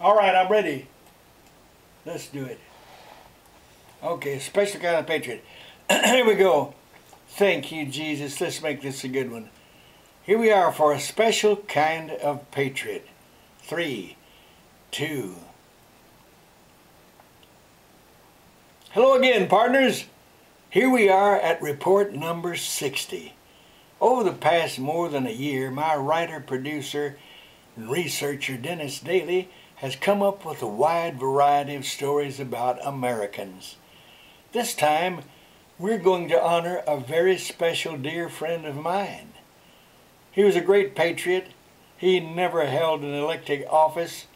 All right, I'm ready. Let's do it. Okay, special kind of patriot. Here we go. Thank you, Jesus. Let's make this a good one. Here we are for a special kind of patriot. 3, 2. Hello again, partners. Here we are at report number 60. Over the past more than a year, my writer, producer, and researcher Dennis Daly has come up with a wide variety of stories about Americans. This time, we're going to honor a very special dear friend of mine. He was a great patriot. He never held an elected office,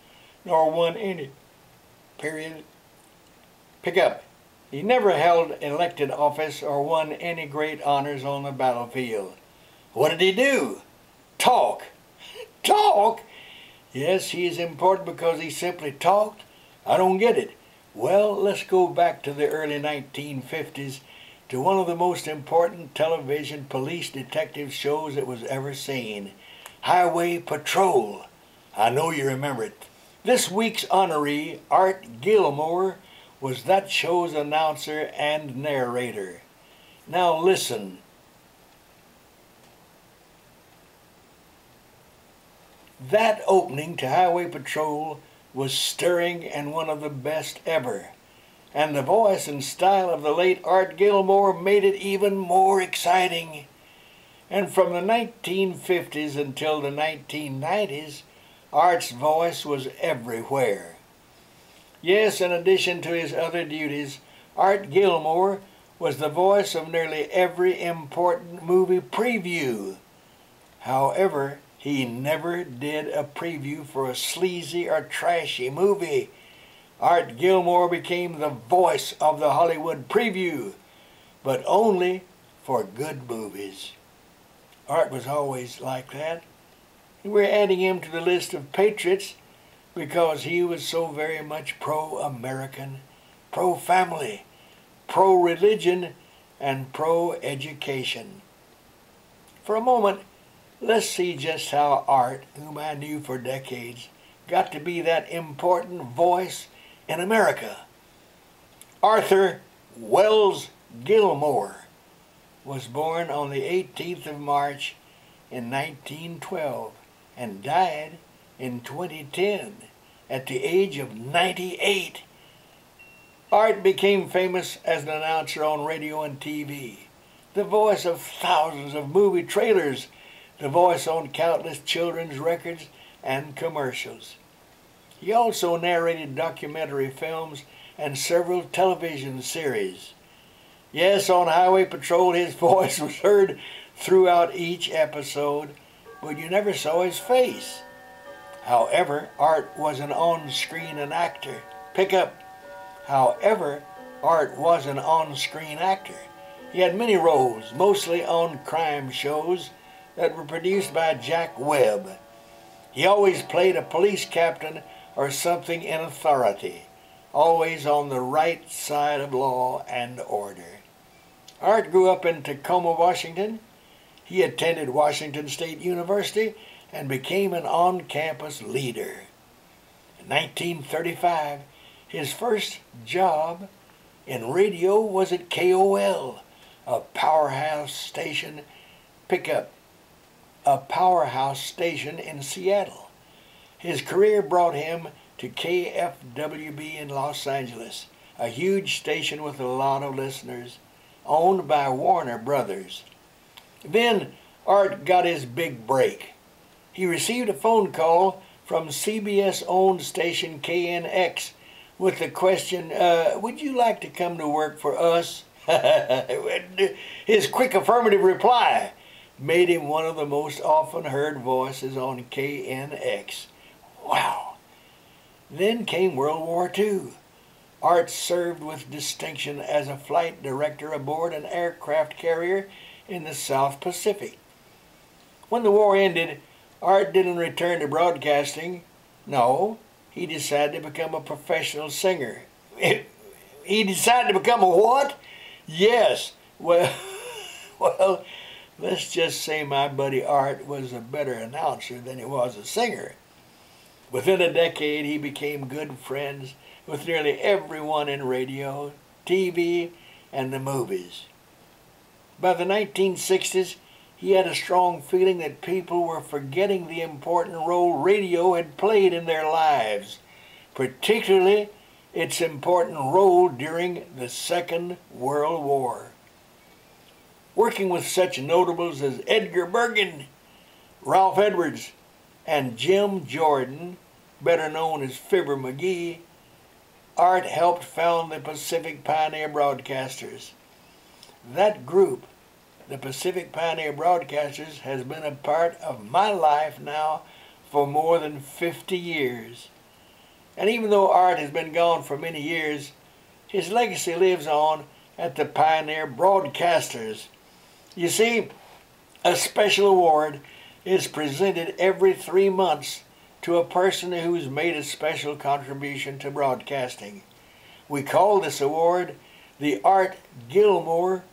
nor won any, period. Pick up. He never held elected office or won any great honors on the battlefield. What did he do? Talk. Talk? Yes, he is important because he simply talked? I don't get it. Well, let's go back to the early 1950s to one of the most important television police detective shows that was ever seen, Highway Patrol. I know you remember it. This week's honoree, Art Gilmore, was that show's announcer and narrator. Now listen. That opening to Highway Patrol was stirring and one of the best ever. And the voice and style of the late Art Gilmore made it even more exciting. And from the 1950s until the 1990s, Art's voice was everywhere. Yes, in addition to his other duties, Art Gilmore was the voice of nearly every important movie preview. However, he never did a preview for a sleazy or trashy movie. Art Gilmore became the voice of the Hollywood preview, but only for good movies. Art was always like that. We're adding him to the list of patriots because he was so very much pro-American, pro-family, pro-religion, and pro-education. For a moment, let's see just how Art, whom I knew for decades, got to be that important voice in America. Arthur Wells Gilmore was born on the 18th of March in 1912 and died in 2010 at the age of 98. Art became famous as an announcer on radio and TV, the voice of thousands of movie trailers, the voice on countless children's records and commercials. He also narrated documentary films and several television series. Yes, on Highway Patrol his voice was heard throughout each episode, but you never saw his face. However, Art was an on-screen actor. Pick up. However, Art was an on-screen actor. He had many roles, mostly on crime shows that were produced by Jack Webb. He always played a police captain or something in authority, always on the right side of law and order. Art grew up in Tacoma, Washington. He attended Washington State University and became an on-campus leader. In 1935, his first job in radio was at KOL, a powerhouse station, a powerhouse station in Seattle. His career brought him to KFWB in Los Angeles, a huge station with a lot of listeners, owned by Warner Brothers. Then Art got his big break. He received a phone call from CBS-owned station KNX with the question, would you like to come to work for us? His quick affirmative reply made him one of the most often heard voices on KNX. Wow. Then came World War II. Art served with distinction as a flight director aboard an aircraft carrier in the South Pacific. When the war ended, Art didn't return to broadcasting. No, he decided to become a professional singer. He decided to become a what? Yes, well, let's just say my buddy Art was a better announcer than he was a singer. Within a decade, he became good friends with nearly everyone in radio, TV, and the movies. By the 1960s, he had a strong feeling that people were forgetting the important role radio had played in their lives, particularly its important role during the Second World War. Working with such notables as Edgar Bergen, Ralph Edwards, and Jim Jordan, better known as Fibber McGee, Art helped found the Pacific Pioneer Broadcasters. That group, the Pacific Pioneer Broadcasters, has been a part of my life now for more than 50 years. And even though Art has been gone for many years, his legacy lives on at the Pioneer Broadcasters. You see, a special award is presented every 3 months to a person who's made a special contribution to broadcasting. We call this award the Art Gilmore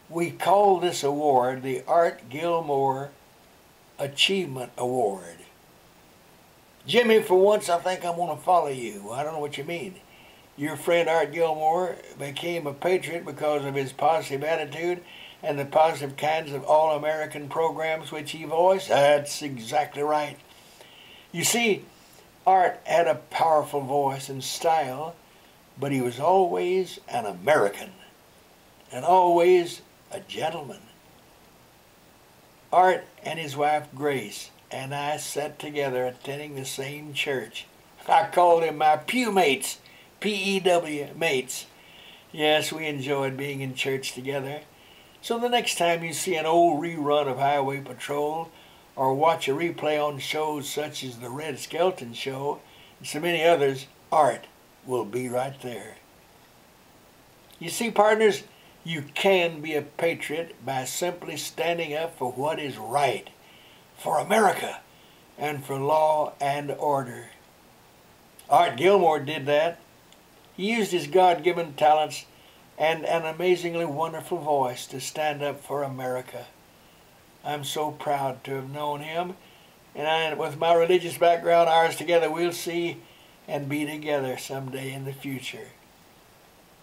We call this award the Art Gilmore Achievement Award. Jimmy, for once I think I'm going to follow you. I don't know what you mean. Your friend Art Gilmore became a patriot because of his positive attitude and the positive kinds of all-American programs which he voiced. That's exactly right. You see, Art had a powerful voice and style, but he was always an American and always a gentleman. Art and his wife Grace and I sat together attending the same church. I called them my pew mates, P-E-W, mates. Yes, we enjoyed being in church together. So the next time you see an old rerun of Highway Patrol or watch a replay on shows such as The Red Skelton Show and so many others, Art will be right there. You see, partners, you can be a patriot by simply standing up for what is right, for America, and for law and order. Art Gilmore did that. He used his God-given talents and an amazingly wonderful voice to stand up for America. I'm so proud to have known him, and with my religious background, ours together, we'll see and be together someday in the future.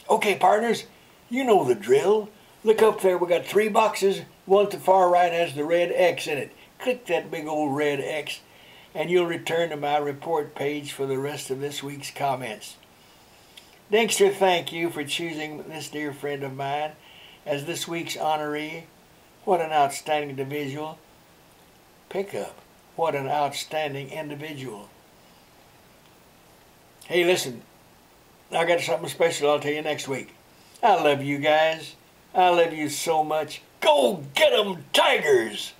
Okay, partners, you know the drill. Look up there, we got 3 boxes. One at the far right has the red X in it. Click that big old red X, and you'll return to my report page for the rest of this week's comments. Dexter, thank you for choosing this dear friend of mine as this week's honoree. What an outstanding individual. Pickup. What an outstanding individual. Hey, listen, I got something special I'll tell you next week. I love you guys. I love you so much. Go get 'em, Tigers!